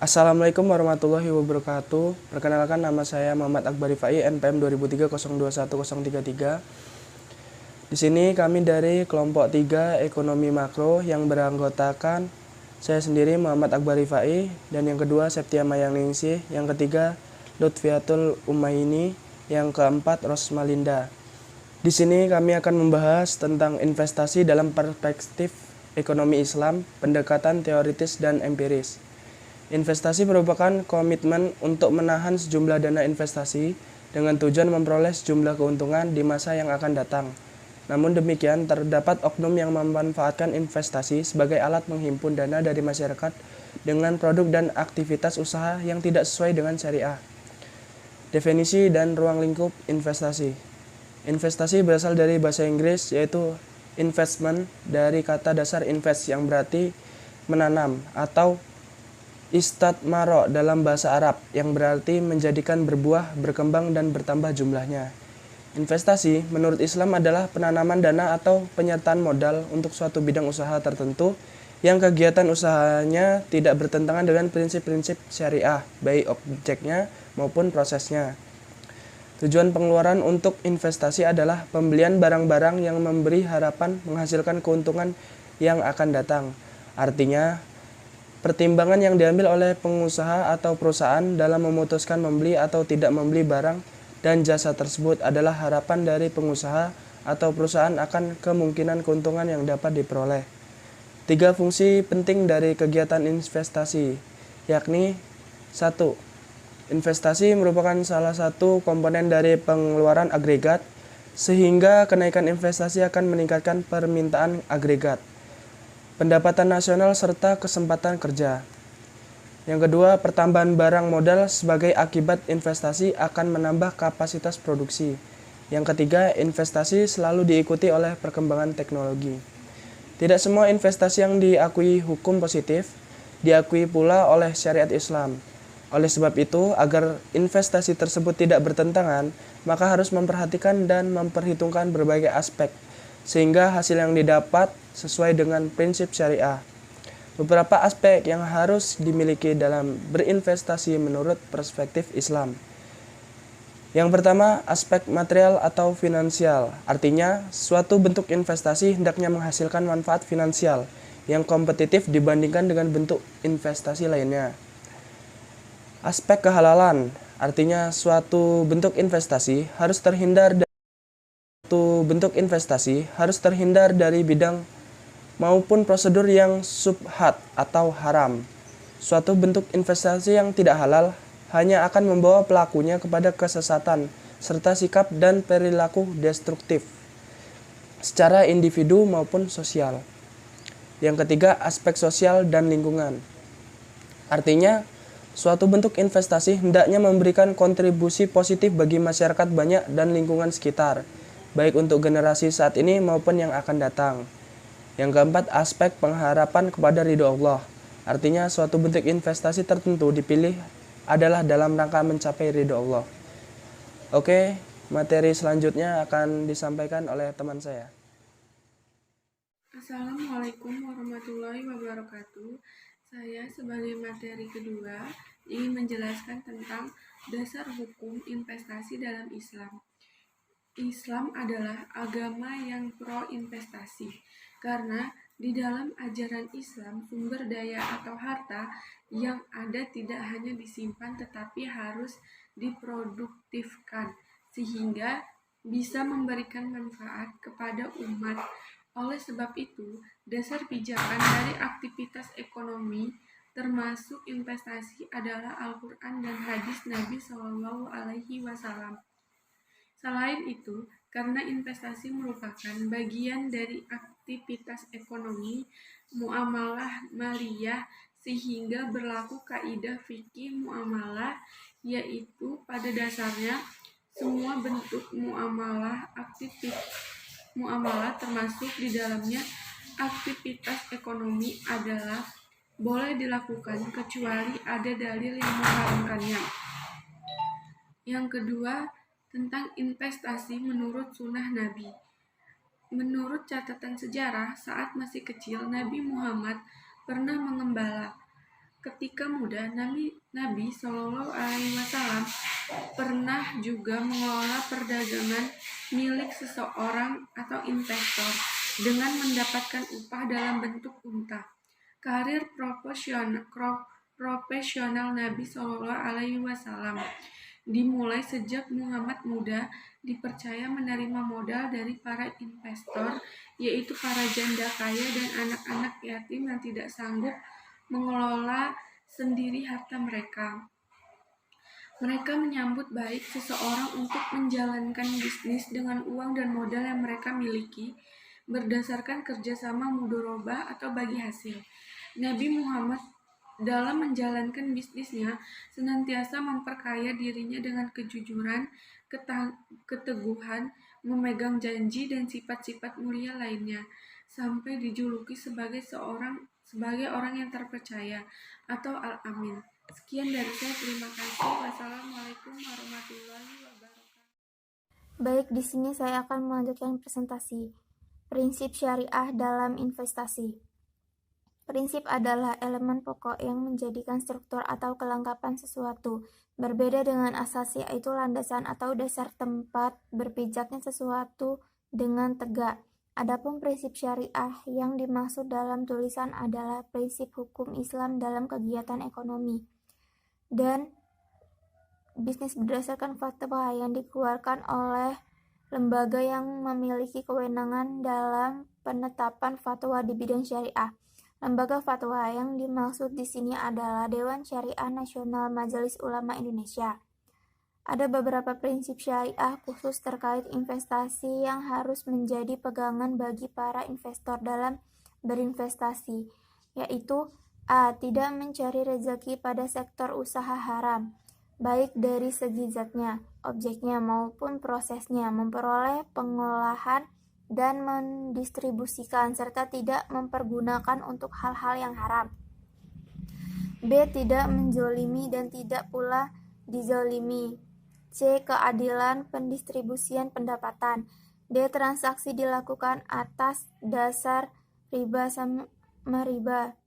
Assalamualaikum warahmatullahi wabarakatuh. Perkenalkan, nama saya Muhammad Akbar Rifai, NPM 2003021033. Di sini kami dari kelompok 3 Ekonomi Makro yang beranggotakan saya sendiri Muhammad Akbar Rifai, dan yang kedua Septia Mayangningsih, yang ketiga Lutfiatul Umaini, yang keempat Rosmalinda. Di sini kami akan membahas tentang investasi dalam perspektif ekonomi Islam, pendekatan teoritis dan empiris. Investasi merupakan komitmen untuk menahan sejumlah dana investasi dengan tujuan memperoleh sejumlah keuntungan di masa yang akan datang. Namun demikian, terdapat oknum yang memanfaatkan investasi sebagai alat menghimpun dana dari masyarakat dengan produk dan aktivitas usaha yang tidak sesuai dengan syariah. Definisi dan ruang lingkup investasi. Investasi berasal dari bahasa Inggris, yaitu investment, dari kata dasar invest yang berarti menanam, atau istatmaro dalam bahasa Arab yang berarti menjadikan berbuah, berkembang, dan bertambah jumlahnya. Investasi menurut Islam adalah penanaman dana atau penyertaan modal untuk suatu bidang usaha tertentu yang kegiatan usahanya tidak bertentangan dengan prinsip-prinsip syariah, baik objeknya maupun prosesnya. Tujuan pengeluaran untuk investasi adalah pembelian barang-barang yang memberi harapan menghasilkan keuntungan yang akan datang. Artinya, pertimbangan yang diambil oleh pengusaha atau perusahaan dalam memutuskan membeli atau tidak membeli barang dan jasa tersebut adalah harapan dari pengusaha atau perusahaan akan kemungkinan keuntungan yang dapat diperoleh. 3 fungsi penting dari kegiatan investasi, yakni 1. Investasi merupakan salah satu komponen dari pengeluaran agregat, sehingga kenaikan investasi akan meningkatkan permintaan agregat, pendapatan nasional, serta kesempatan kerja. Yang kedua, pertambahan barang modal sebagai akibat investasi akan menambah kapasitas produksi. Yang ketiga, investasi selalu diikuti oleh perkembangan teknologi. Tidak semua investasi yang diakui hukum positif diakui pula oleh syariat Islam. Oleh sebab itu, agar investasi tersebut tidak bertentangan, maka harus memperhatikan dan memperhitungkan berbagai aspek, sehingga hasil yang didapat sesuai dengan prinsip syariah. Beberapa aspek yang harus dimiliki dalam berinvestasi menurut perspektif Islam. Yang pertama, aspek material atau finansial. Artinya, suatu bentuk investasi hendaknya menghasilkan manfaat finansial yang kompetitif dibandingkan dengan bentuk investasi lainnya. Aspek kehalalan. Artinya, suatu bentuk investasi harus terhindar dari bidang maupun prosedur yang subhat atau haram. Suatu bentuk investasi yang tidak halal hanya akan membawa pelakunya kepada kesesatan serta sikap dan perilaku destruktif secara individu maupun sosial. Yang ketiga, aspek sosial dan lingkungan. Artinya, suatu bentuk investasi hendaknya memberikan kontribusi positif bagi masyarakat banyak dan lingkungan sekitar, baik untuk generasi saat ini maupun yang akan datang. Yang keempat, aspek pengharapan kepada ridho Allah. Artinya, suatu bentuk investasi tertentu dipilih adalah dalam rangka mencapai ridho Allah. Oke, materi selanjutnya akan disampaikan oleh teman saya. Assalamualaikum warahmatullahi wabarakatuh. Saya sebagai materi kedua ingin menjelaskan tentang dasar hukum investasi dalam Islam. Islam adalah agama yang pro investasi, karena di dalam ajaran Islam sumber daya atau harta yang ada tidak hanya disimpan tetapi harus diproduktifkan sehingga bisa memberikan manfaat kepada umat. Oleh sebab itu, dasar pijakan dari aktivitas ekonomi termasuk investasi adalah Al-Quran dan hadis Nabi Shallallahu Alaihi Wasallam. Selain itu, karena investasi merupakan bagian dari aktivitas ekonomi muamalah maliyah, sehingga berlaku kaidah fikih muamalah, yaitu pada dasarnya semua bentuk muamalah termasuk di dalamnya aktivitas ekonomi adalah boleh dilakukan kecuali ada dalil yang mengharamkannya. Yang kedua, tentang investasi menurut sunnah Nabi. Menurut catatan sejarah, saat masih kecil, Nabi Muhammad pernah mengembala. Ketika muda, Nabi Shallallahu Alaihi Wasallam pernah juga mengelola perdagangan milik seseorang atau investor dengan mendapatkan upah dalam bentuk unta. Karir profesional Nabi Shallallahu Alaihi Wasallam dimulai sejak Muhammad muda dipercaya menerima modal dari para investor, yaitu para janda kaya dan anak-anak yatim yang tidak sanggup mengelola sendiri harta mereka. Mereka menyambut baik seseorang untuk menjalankan bisnis dengan uang dan modal yang mereka miliki berdasarkan kerjasama mudharabah atau bagi hasil. Nabi Muhammad dalam menjalankan bisnisnya senantiasa memperkaya dirinya dengan kejujuran, keteguhan, memegang janji, dan sifat-sifat mulia lainnya, sampai dijuluki sebagai orang yang terpercaya atau Al-Amin. Sekian dari saya, terima kasih. Wassalamualaikum warahmatullahi wabarakatuh. Baik, di sini saya akan melanjutkan presentasi. Prinsip syariah dalam investasi. Prinsip adalah elemen pokok yang menjadikan struktur atau kelengkapan sesuatu. Berbeda dengan asas, yaitu landasan atau dasar tempat berpijaknya sesuatu dengan tegak. Adapun prinsip syariah yang dimaksud dalam tulisan adalah prinsip hukum Islam dalam kegiatan ekonomi dan bisnis berdasarkan fatwa yang dikeluarkan oleh lembaga yang memiliki kewenangan dalam penetapan fatwa di bidang syariah. Lembaga fatwa yang dimaksud di sini adalah Dewan Syariah Nasional Majelis Ulama Indonesia. Ada beberapa prinsip syariah khusus terkait investasi yang harus menjadi pegangan bagi para investor dalam berinvestasi, yaitu A. Tidak mencari rezeki pada sektor usaha haram, baik dari segi zatnya, objeknya maupun prosesnya, memperoleh pengolahan dan mendistribusikan, serta tidak mempergunakan untuk hal-hal yang haram. B. Tidak menzolimi dan tidak pula dizolimi. C. Keadilan pendistribusian pendapatan. D. Transaksi dilakukan atas dasar riba sama riba.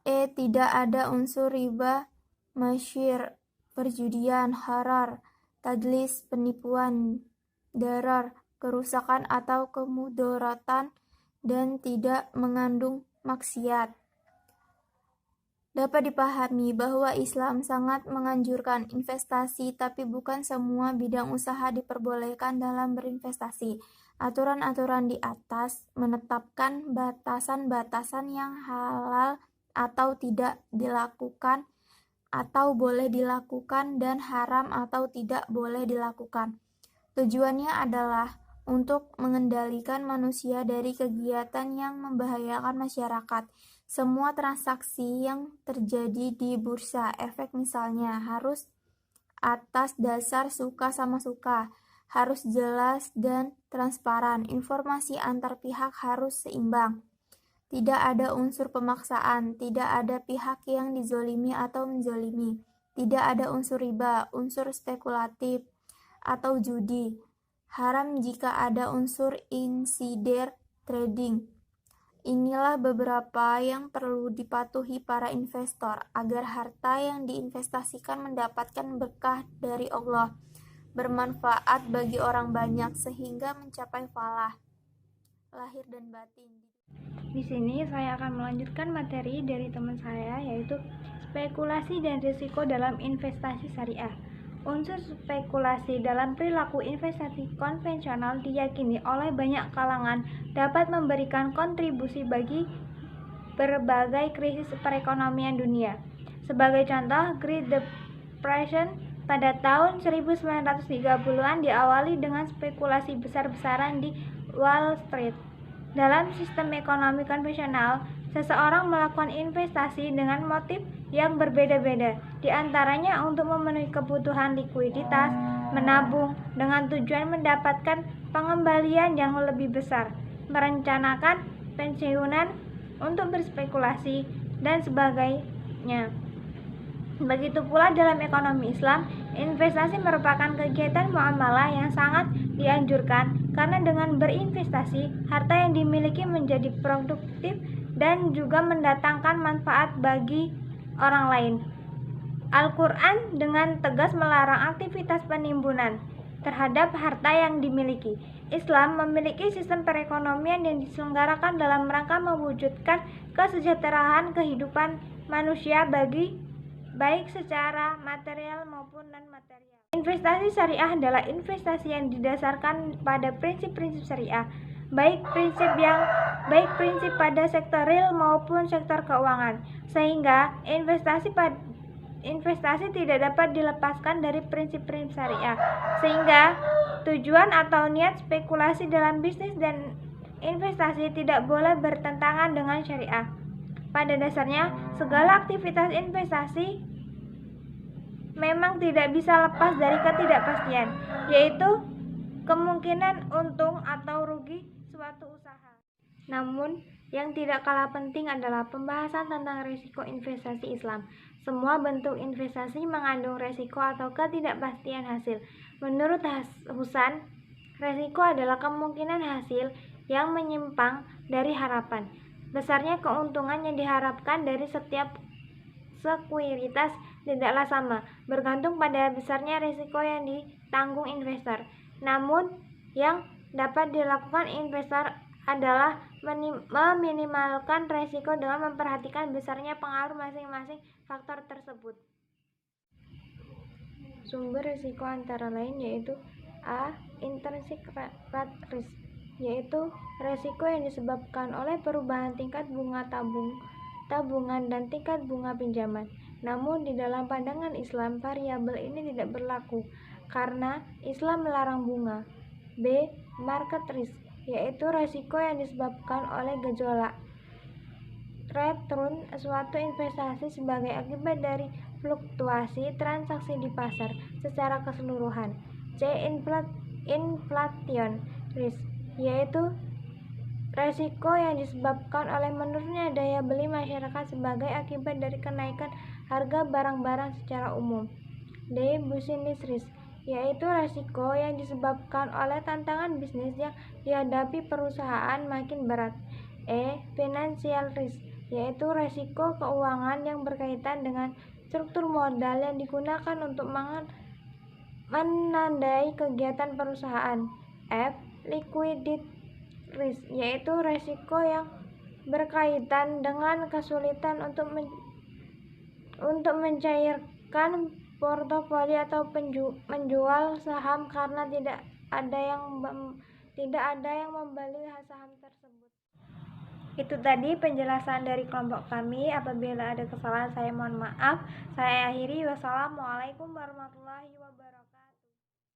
E. Tidak ada unsur riba, masyir, perjudian, harar, tadlis, penipuan, darar, kerusakan atau kemudaratan, dan tidak mengandung maksiat. Dapat dipahami bahwa Islam sangat menganjurkan investasi, tapi bukan semua bidang usaha diperbolehkan dalam berinvestasi. Aturan-aturan di atas menetapkan batasan-batasan yang halal atau tidak dilakukan, atau boleh dilakukan, dan haram atau tidak boleh dilakukan. Tujuannya adalah untuk mengendalikan manusia dari kegiatan yang membahayakan masyarakat. Semua transaksi yang terjadi di bursa efek misalnya harus atas dasar suka sama suka, harus jelas dan transparan, informasi antar pihak harus seimbang, tidak ada unsur pemaksaan, tidak ada pihak yang dizolimi atau menzolimi, tidak ada unsur riba, unsur spekulatif, atau judi. Haram jika ada unsur insider trading. Inilah beberapa yang perlu dipatuhi para investor agar harta yang diinvestasikan mendapatkan berkah dari Allah, bermanfaat bagi orang banyak sehingga mencapai falah lahir dan batin. Di sini saya akan melanjutkan materi dari teman saya, yaitu spekulasi dan risiko dalam investasi syariah. Unsur spekulasi dalam perilaku investasi konvensional diyakini oleh banyak kalangan dapat memberikan kontribusi bagi berbagai krisis perekonomian dunia. Sebagai contoh, Great Depression pada tahun 1930-an diawali dengan spekulasi besar-besaran di Wall Street. Dalam sistem ekonomi konvensional, seseorang melakukan investasi dengan motif yang berbeda-beda, di antaranya untuk memenuhi kebutuhan likuiditas, menabung dengan tujuan mendapatkan pengembalian yang lebih besar, merencanakan pensiunan, untuk berspekulasi, dan sebagainya. Begitu pula dalam ekonomi Islam, investasi merupakan kegiatan muamalah yang sangat dianjurkan karena dengan berinvestasi, harta yang dimiliki menjadi produktif dan juga mendatangkan manfaat bagi orang lain. Al-Quran dengan tegas melarang aktivitas penimbunan terhadap harta yang dimiliki. Islam memiliki sistem perekonomian yang diselenggarakan dalam rangka mewujudkan kesejahteraan kehidupan manusia baik secara material maupun non-material. Investasi syariah adalah investasi yang didasarkan pada prinsip-prinsip syariah, baik prinsip pada sektor real maupun sektor keuangan, sehingga investasi tidak dapat dilepaskan dari prinsip-prinsip syariah, sehingga tujuan atau niat spekulasi dalam bisnis dan investasi tidak boleh bertentangan dengan syariah. Pada dasarnya, segala aktivitas investasi memang tidak bisa lepas dari ketidakpastian, yaitu kemungkinan untung atau rugi suatu usaha. Namun, yang tidak kalah penting adalah pembahasan tentang risiko investasi Islam. Semua bentuk investasi mengandung risiko atau ketidakpastian hasil. Menurut Husan, risiko adalah kemungkinan hasil yang menyimpang dari harapan. Besarnya keuntungan yang diharapkan dari setiap sekuritas tidaklah sama, bergantung pada besarnya risiko yang ditanggung investor. Namun, yang dapat dilakukan investor adalah meminimalkan risiko dengan memperhatikan besarnya pengaruh masing-masing faktor tersebut. Sumber risiko antara lain yaitu A. Intrinsic rate risk, yaitu risiko yang disebabkan oleh perubahan tingkat bunga tabungan dan tingkat bunga pinjaman. Namun di dalam pandangan Islam, variabel ini tidak berlaku karena Islam melarang bunga. B. Market risk, yaitu risiko yang disebabkan oleh gejolak return suatu investasi sebagai akibat dari fluktuasi transaksi di pasar secara keseluruhan. C. Inflation risk, yaitu risiko yang disebabkan oleh menurunnya daya beli masyarakat sebagai akibat dari kenaikan harga barang-barang secara umum. D. Business risk, yaitu risiko yang disebabkan oleh tantangan bisnis yang dihadapi perusahaan makin berat. E. Financial risk, yaitu risiko keuangan yang berkaitan dengan struktur modal yang digunakan untuk menandai kegiatan perusahaan. F. Liquidity risk, yaitu risiko yang berkaitan dengan kesulitan untuk mencairkan portofolio atau menjual saham karena tidak ada yang membeli saham tersebut. Itu tadi penjelasan dari kelompok kami. Apabila ada kesalahan saya mohon maaf. Saya akhiri. Wassalamualaikum warahmatullahi wabarakatuh.